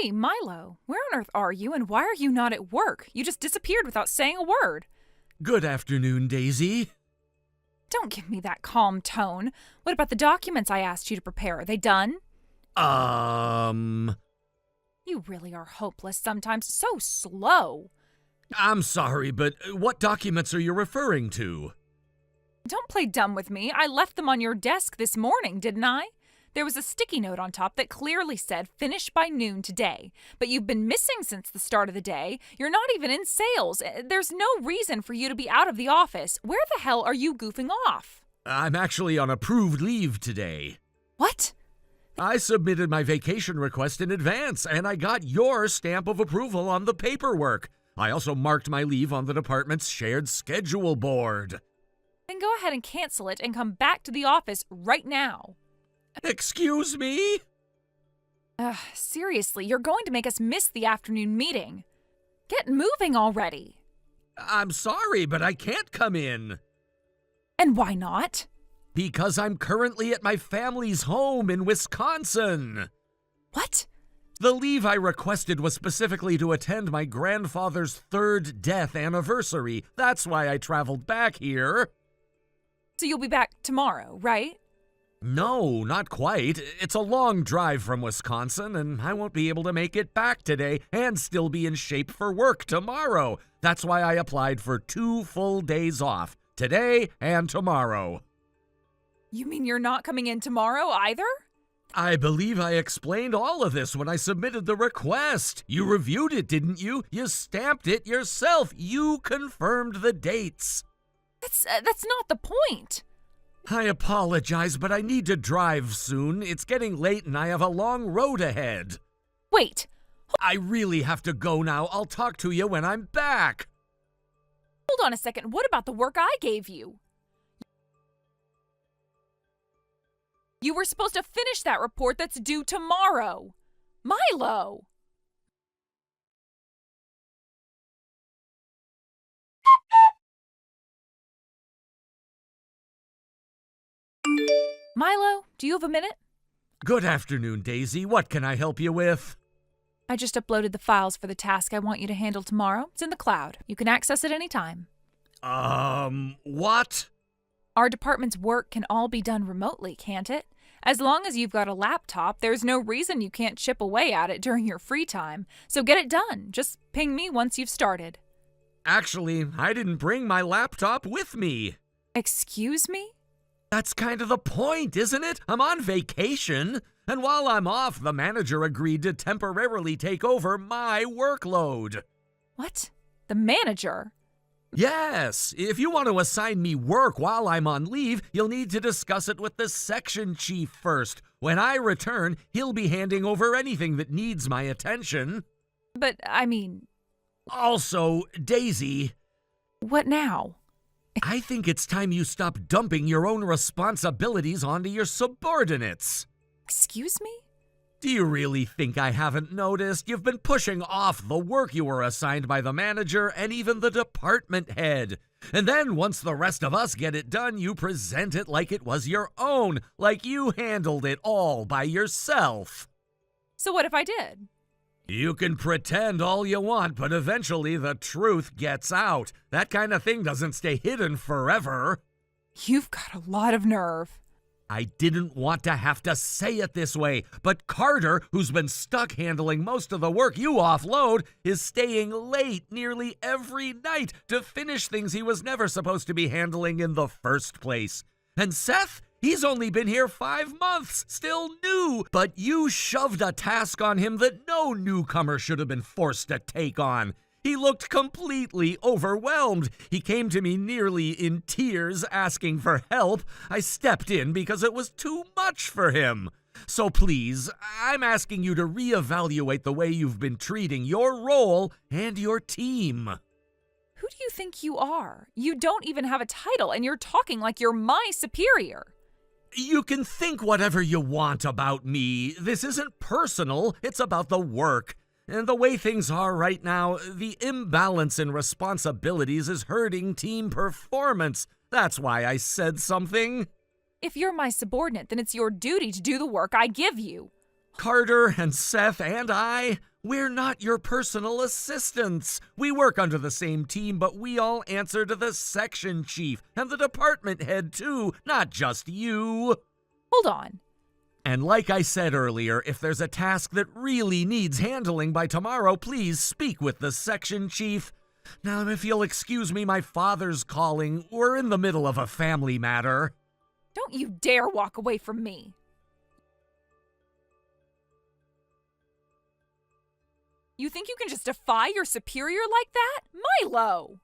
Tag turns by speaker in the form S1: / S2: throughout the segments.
S1: Hey, Milo, where on earth are you and why are you not at work? You just disappeared without saying a word.
S2: Good afternoon, Daisy.
S1: Don't give me that calm tone. What about the documents I asked you to prepare? Are they done? You really are hopeless sometimes. So slow.
S2: I'm sorry, but what documents are you referring to?
S1: Don't play dumb with me. I left them on your desk this morning, didn't I? There was a sticky note on top that clearly said finish by noon today. But you've been missing since the start of the day. You're not even in sales. There's no reason for you to be out of the office. Where the hell are you goofing off?
S2: I'm actually on approved leave today.
S1: What?
S2: I submitted my vacation request in advance, and I got your stamp of approval on the paperwork. I also marked my leave on the department's shared schedule board.
S1: Then go ahead and cancel it and come back to the office right now.
S2: Excuse me?
S1: Seriously, you're going to make us miss the afternoon meeting. Get moving already.
S2: I'm sorry, but I can't come in.
S1: And why not?
S2: Because I'm currently at my family's home in Wisconsin.
S1: What?
S2: The leave I requested was specifically to attend my grandfather's third death anniversary. That's why I traveled back here.
S1: So you'll be back tomorrow, right?
S2: No, not quite. It's a long drive from Wisconsin, and I won't be able to make it back today and still be in shape for work tomorrow. That's why I applied for 2 full days off, today and tomorrow.
S1: You mean you're not coming in tomorrow either?
S2: I believe I explained all of this when I submitted the request. You reviewed it, didn't you? You stamped it yourself. You confirmed the dates.
S1: That's not the point.
S2: I apologize, but I need to drive soon. It's getting late and I have a long road ahead.
S1: Wait.
S2: I really have to go now. I'll talk to you when I'm back.
S1: Hold on a second. What about the work I gave you? You were supposed to finish that report that's due tomorrow. Milo! Milo, do you have a minute?
S2: Good afternoon, Daisy. What can I help you with?
S1: I just uploaded the files for the task I want you to handle tomorrow. It's in the cloud. You can access it anytime.
S2: What?
S1: Our department's work can all be done remotely, can't it? As long as you've got a laptop, there's no reason you can't chip away at it during your free time. So get it done. Just ping me once you've started.
S2: Actually, I didn't bring my laptop with me.
S1: Excuse me?
S2: That's kind of the point, isn't it? I'm on vacation. And while I'm off, the manager agreed to temporarily take over my workload.
S1: What? The manager?
S2: Yes, if you want to assign me work while I'm on leave, you'll need to discuss it with the section chief first. When I return, he'll be handing over anything that needs my attention.
S1: But, I mean...
S2: Also, Daisy...
S1: What now?
S2: I think it's time you stop dumping your own responsibilities onto your subordinates.
S1: Excuse me?
S2: Do you really think I haven't noticed? You've been pushing off the work you were assigned by the manager and even the department head. And then once the rest of us get it done, you present it like it was your own, like you handled it all by yourself.
S1: So what if I did?
S2: You can pretend all you want, but eventually the truth gets out. That kind of thing doesn't stay hidden forever.
S1: You've got a lot of nerve.
S2: I didn't want to have to say it this way, but Carter, who's been stuck handling most of the work you offload, is staying late nearly every night to finish things he was never supposed to be handling in the first place. And Seth, he's only been here 5 months, still new, but you shoved a task on him that no newcomer should have been forced to take on. He looked completely overwhelmed. He came to me nearly in tears asking for help. I stepped in because it was too much for him. So please, I'm asking you to reevaluate the way you've been treating your role and your team.
S1: Who do you think you are? You don't even have a title and you're talking like you're my superior.
S2: You can think whatever you want about me. This isn't personal, it's about the work. And the way things are right now, the imbalance in responsibilities is hurting team performance. That's why I said something.
S1: If you're my subordinate, then it's your duty to do the work I give you.
S2: Carter and Seth and I, we're not your personal assistants. We work under the same team, but we all answer to the section chief and the department head too, not just you.
S1: Hold on.
S2: And like I said earlier, if there's a task that really needs handling by tomorrow, please speak with the section chief. Now, if you'll excuse me, my father's calling. We're in the middle of a family matter.
S1: Don't you dare walk away from me. You think you can just defy your superior like that? Milo!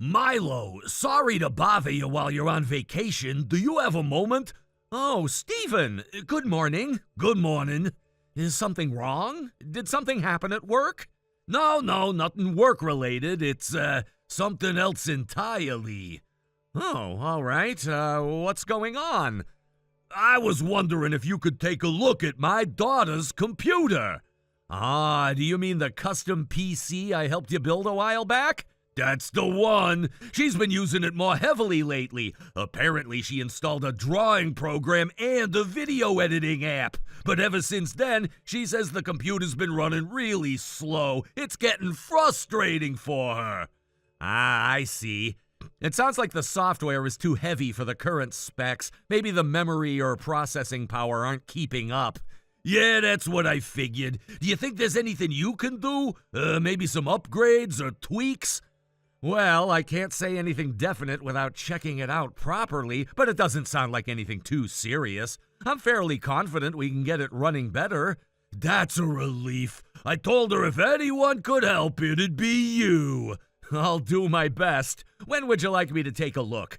S2: Milo, sorry to bother you while you're on vacation. Do you have a moment? Oh, Stephen, good morning. Good morning. Is something wrong? Did something happen at work? No, nothing work-related. It's, something else entirely. Oh, all right. What's going on? I was wondering if you could take a look at my daughter's computer. Ah, do you mean the custom PC I helped you build a while back? That's the one. She's been using it more heavily lately. Apparently, she installed a drawing program and a video editing app. But ever since then, she says the computer's been running really slow. It's getting frustrating for her. Ah, I see. It sounds like the software is too heavy for the current specs. Maybe the memory or processing power aren't keeping up. Yeah, that's what I figured. Do you think there's anything you can do? Maybe some upgrades or tweaks? Well, I can't say anything definite without checking it out properly, but it doesn't sound like anything too serious. I'm fairly confident we can get it running better. That's a relief. I told her if anyone could help, it'd be you. I'll do my best. When would you like me to take a look?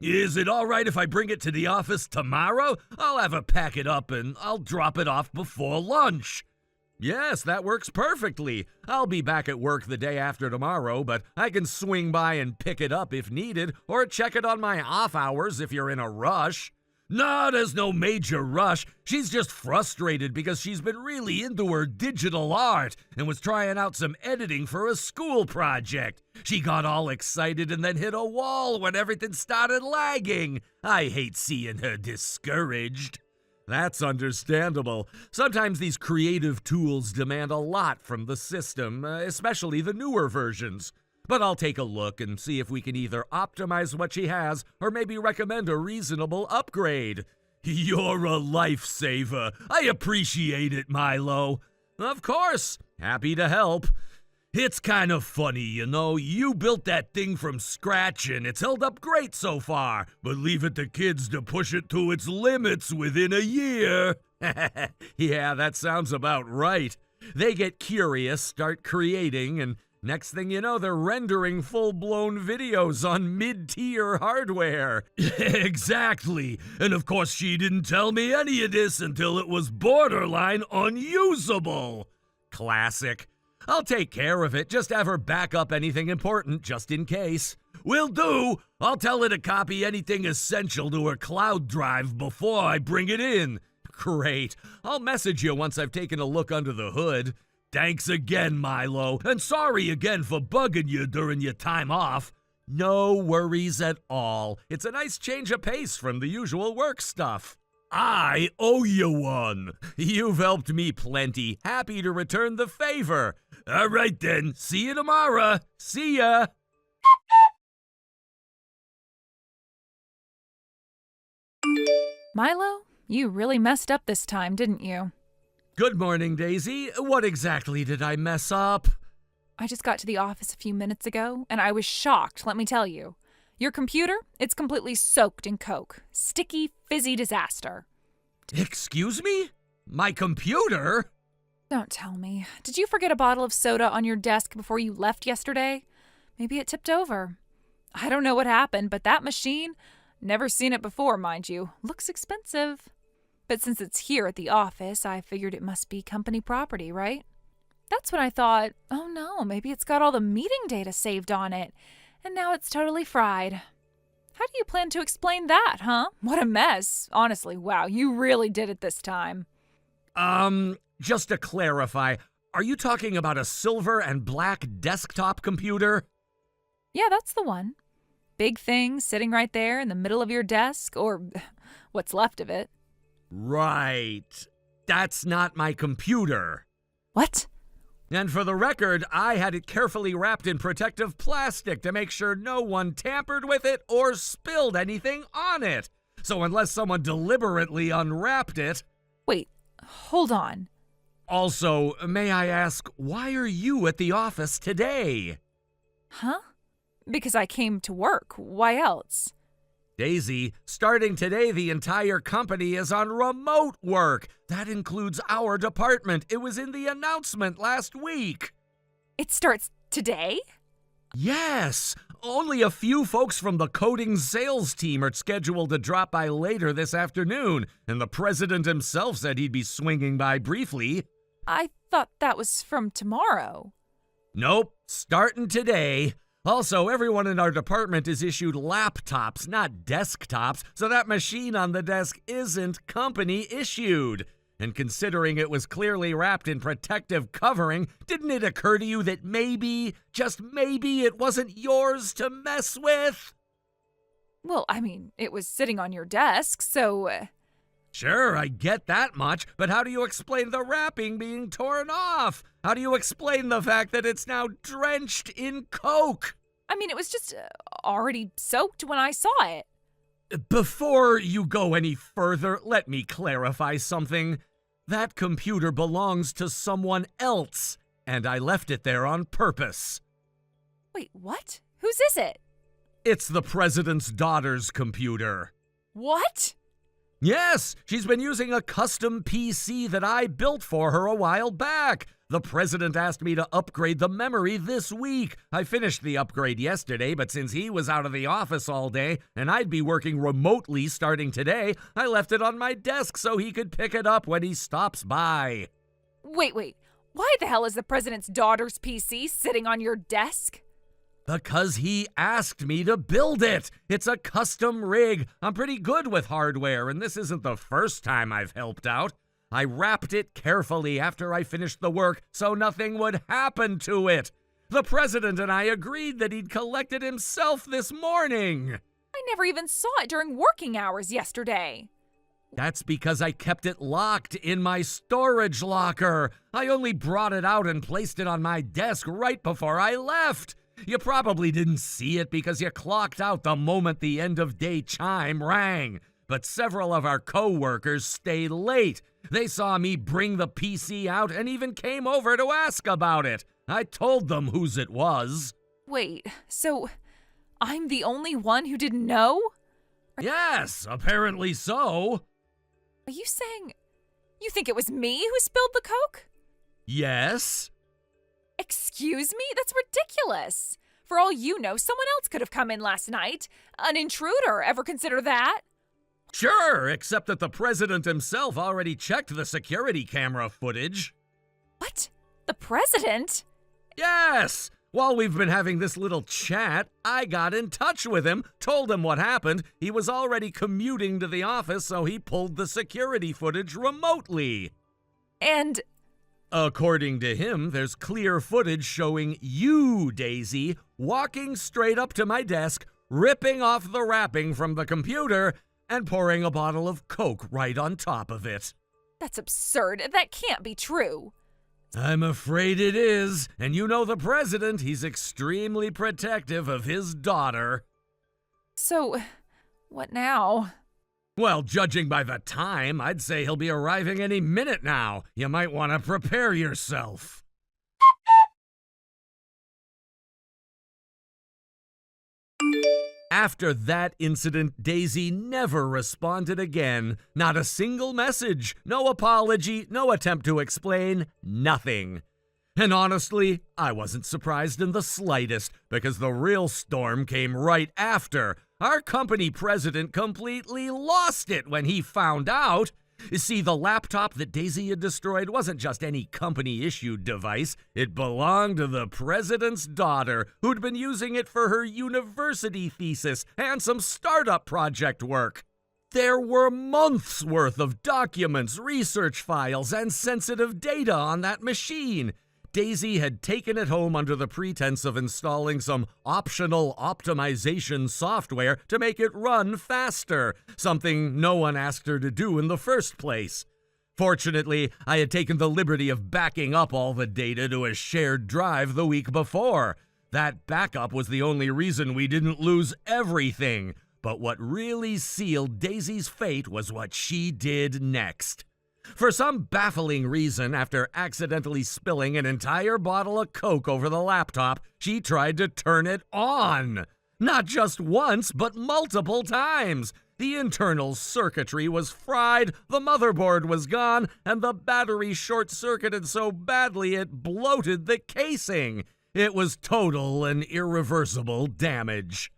S2: Is it all right if I bring it to the office tomorrow? I'll have her pack it up and I'll drop it off before lunch. Yes, that works perfectly. I'll be back at work the day after tomorrow, but I can swing by and pick it up if needed, or check it on my off hours if you're in a rush. No, there's no major rush. She's just frustrated because she's been really into her digital art and was trying out some editing for a school project. She got all excited and then hit a wall when everything started lagging. I hate seeing her discouraged. That's understandable. Sometimes these creative tools demand a lot from the system, especially the newer versions. But I'll take a look and see if we can either optimize what she has or maybe recommend a reasonable upgrade. You're a lifesaver. I appreciate it, Milo. Of course. Happy to help. It's kind of funny, you know. You built that thing from scratch and it's held up great so far, but leave it to kids to push it to its limits within a year. Yeah, that sounds about right. They get curious, start creating, and next thing you know, they're rendering full-blown videos on mid-tier hardware. Exactly. And of course, she didn't tell me any of this until it was borderline unusable. Classic. I'll take care of it. Just have her back up anything important, just in case. Will do. I'll tell her to copy anything essential to her cloud drive before I bring it in. Great. I'll message you once I've taken a look under the hood. Thanks again, Milo, and sorry again for bugging you during your time off. No worries at all. It's a nice change of pace from the usual work stuff. I owe you one. You've helped me plenty. Happy to return the favor. All right then, see you tomorrow. See ya.
S1: Milo, you really messed up this time, didn't you?
S2: Good morning, Daisy. What exactly did I mess up?
S1: I just got to the office a few minutes ago, and I was shocked, let me tell you. Your computer, it's completely soaked in Coke. Sticky, fizzy disaster.
S2: Excuse me? My computer?
S1: Don't tell me. Did you forget a bottle of soda on your desk before you left yesterday? Maybe it tipped over. I don't know what happened, but that machine, never seen it before, mind you, looks expensive. But since it's here at the office, I figured it must be company property, right? That's when I thought, oh no, maybe it's got all the meeting data saved on it, and now it's totally fried. How do you plan to explain that, huh? What a mess. Honestly, wow, you really did it this time.
S2: Just to clarify, are you talking about a silver and black desktop computer?
S1: Yeah, that's the one. big thing sitting right there in the middle of your desk, or what's left of it.
S2: Right. That's not my computer.
S1: What?
S2: And for the record, I had it carefully wrapped in protective plastic to make sure no one tampered with it or spilled anything on it. So unless someone deliberately unwrapped it...
S1: Wait, hold on.
S2: Also, may I ask, why are you at the office today?
S1: Huh? Because I came to work. Why else?
S2: Daisy, starting today, the entire company is on remote work. That includes our department. It was in the announcement last week.
S1: It starts today?
S2: Yes. Only a few folks from the coding sales team are scheduled to drop by later this afternoon, and the president himself said he'd be swinging by briefly.
S1: I thought that was from tomorrow.
S2: Nope, starting today. Also, everyone in our department is issued laptops, not desktops, so that machine on the desk isn't company issued. And considering it was clearly wrapped in protective covering, didn't it occur to you that maybe, just maybe, it wasn't yours to mess with?
S1: Well, I mean, it was sitting on your desk, so...
S2: Sure, I get that much, but how do you explain the wrapping being torn off? How do you explain the fact that it's now drenched in Coke?
S1: I mean, it was just already soaked when I saw it.
S2: Before you go any further, let me clarify something. That computer belongs to someone else, and I left it there on purpose.
S1: Wait, what? Whose is it?
S2: It's the president's daughter's computer.
S1: What?
S2: Yes, she's been using a custom PC that I built for her a while back. The president asked me to upgrade the memory this week. I finished the upgrade yesterday, but since he was out of the office all day and I'd be working remotely starting today, I left it on my desk so he could pick it up when he stops by.
S1: Wait. Why the hell is the president's daughter's PC sitting on your desk?
S2: Because he asked me to build it. It's a custom rig. I'm pretty good with hardware, and this isn't the first time I've helped out. I wrapped it carefully after I finished the work so nothing would happen to it. The president and I agreed that he'd collect it himself this morning.
S1: I never even saw it during working hours yesterday.
S2: That's because I kept it locked in my storage locker. I only brought it out and placed it on my desk right before I left. You probably didn't see it because you clocked out the moment the end of day chime rang. But several of our co-workers stayed late. They saw me bring the PC out and even came over to ask about it. I told them whose it was.
S1: Wait, so I'm the only one who didn't know?
S2: Yes, apparently so.
S1: Are you saying you think it was me who spilled the Coke?
S2: Yes.
S1: Excuse me? That's ridiculous. For all you know, someone else could have come in last night. An intruder. Ever consider that?
S2: Sure, except that the president himself already checked the security camera footage.
S1: What? The president?
S2: Yes! While we've been having this little chat, I got in touch with him, told him what happened. He was already commuting to the office, so he pulled the security footage remotely.
S1: And...
S2: According to him, there's clear footage showing you, Daisy, walking straight up to my desk, ripping off the wrapping from the computer, and pouring a bottle of Coke right on top of it.
S1: That's absurd. That can't be true.
S2: I'm afraid it is. And you know the president, he's extremely protective of his daughter.
S1: So, what now?
S2: Well, judging by the time, I'd say he'll be arriving any minute now. You might want to prepare yourself. After that incident, Daisy never responded again. Not a single message, no apology, no attempt to explain, nothing. And honestly, I wasn't surprised in the slightest, because the real storm came right after. Our company president completely lost it when he found out. You see, the laptop that Daisy had destroyed wasn't just any company-issued device. It belonged to the president's daughter, who'd been using it for her university thesis and some startup project work. There were months' worth of documents, research files, and sensitive data on that machine. Daisy had taken it home under the pretense of installing some optional optimization software to make it run faster, something no one asked her to do in the first place. Fortunately, I had taken the liberty of backing up all the data to a shared drive the week before. That backup was the only reason we didn't lose everything. But what really sealed Daisy's fate was what she did next. For some baffling reason, after accidentally spilling an entire bottle of Coke over the laptop, she tried to turn it on. Not just once, but multiple times. The internal circuitry was fried, the motherboard was gone, and the battery short-circuited so badly it bloated the casing. It was total and irreversible damage.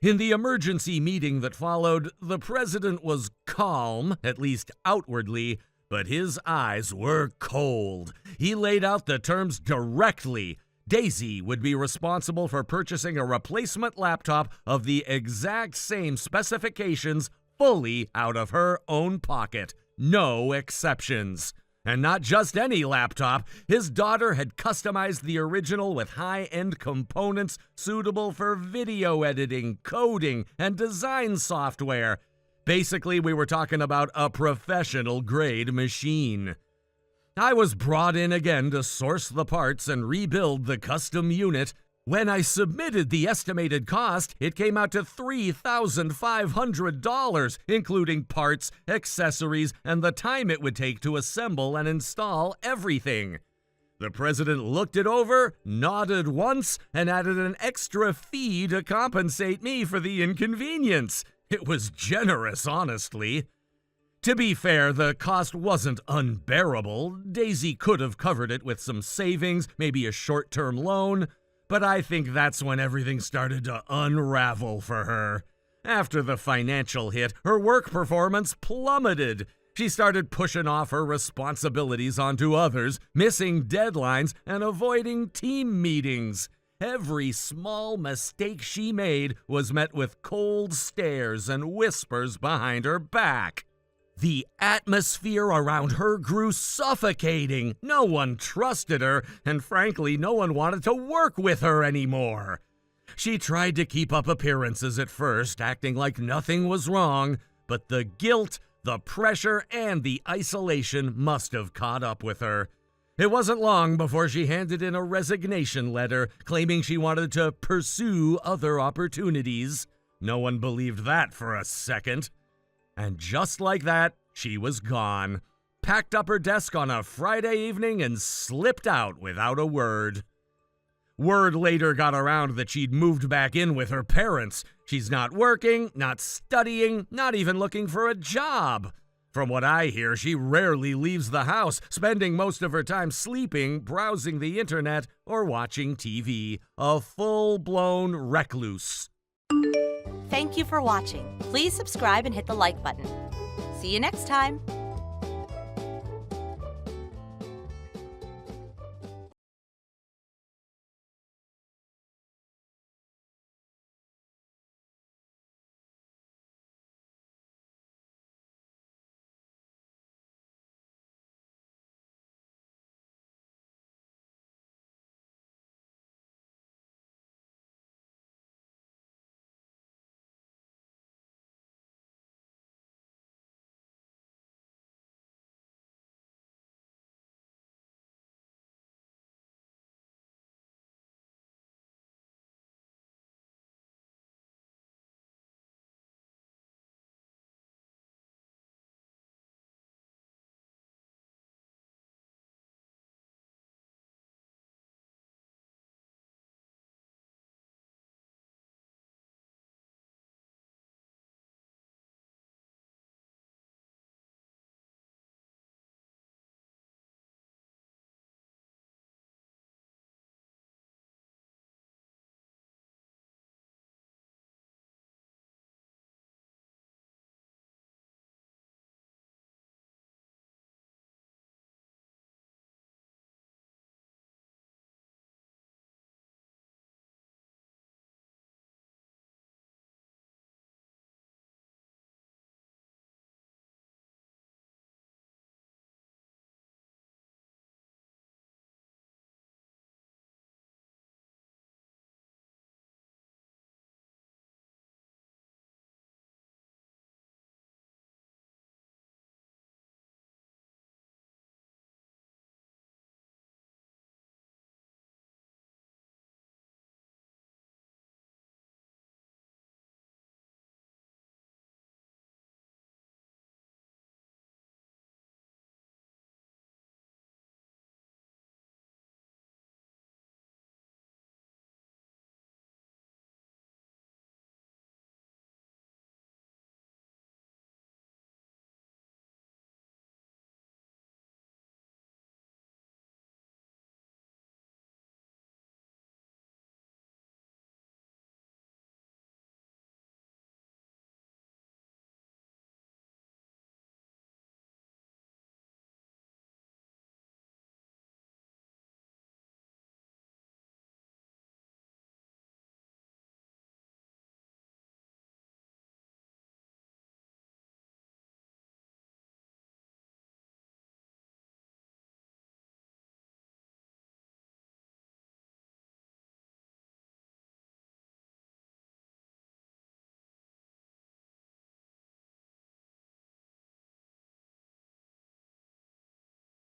S2: In the emergency meeting that followed, the president was calm, at least outwardly, but his eyes were cold. He laid out the terms directly. Daisy would be responsible for purchasing a replacement laptop of the exact same specifications fully out of her own pocket. No exceptions. And not just any laptop. His daughter had customized the original with high-end components suitable for video editing, coding, and design software. Basically, we were talking about a professional-grade machine. I was brought in again to source the parts and rebuild the custom unit. When I submitted the estimated cost, it came out to $3,500, including parts, accessories, and the time it would take to assemble and install everything. The president looked it over, nodded once, and added an extra fee to compensate me for the inconvenience. It was generous, honestly. To be fair, the cost wasn't unbearable. Daisy could have covered it with some savings, maybe a short-term loan. But I think that's when everything started to unravel for her. After the financial hit, her work performance plummeted. She started pushing off her responsibilities onto others, missing deadlines, and avoiding team meetings. Every small mistake she made was met with cold stares and whispers behind her back. The atmosphere around her grew suffocating. No one trusted her, and frankly, no one wanted to work with her anymore. She tried to keep up appearances at first, acting like nothing was wrong, but the guilt, the pressure, and the isolation must have caught up with her. It wasn't long before she handed in a resignation letter, claiming she wanted to pursue other opportunities. No one believed that for a second. And just like that, she was gone, packed up her desk on a Friday evening and slipped out without a word. Word later got around that she'd moved back in with her parents. She's not working, not studying, not even looking for a job. From what I hear, she rarely leaves the house, spending most of her time sleeping, browsing the internet, or watching TV. A full-blown recluse.
S3: Thank you for watching. Please subscribe and hit the like button. See you next time.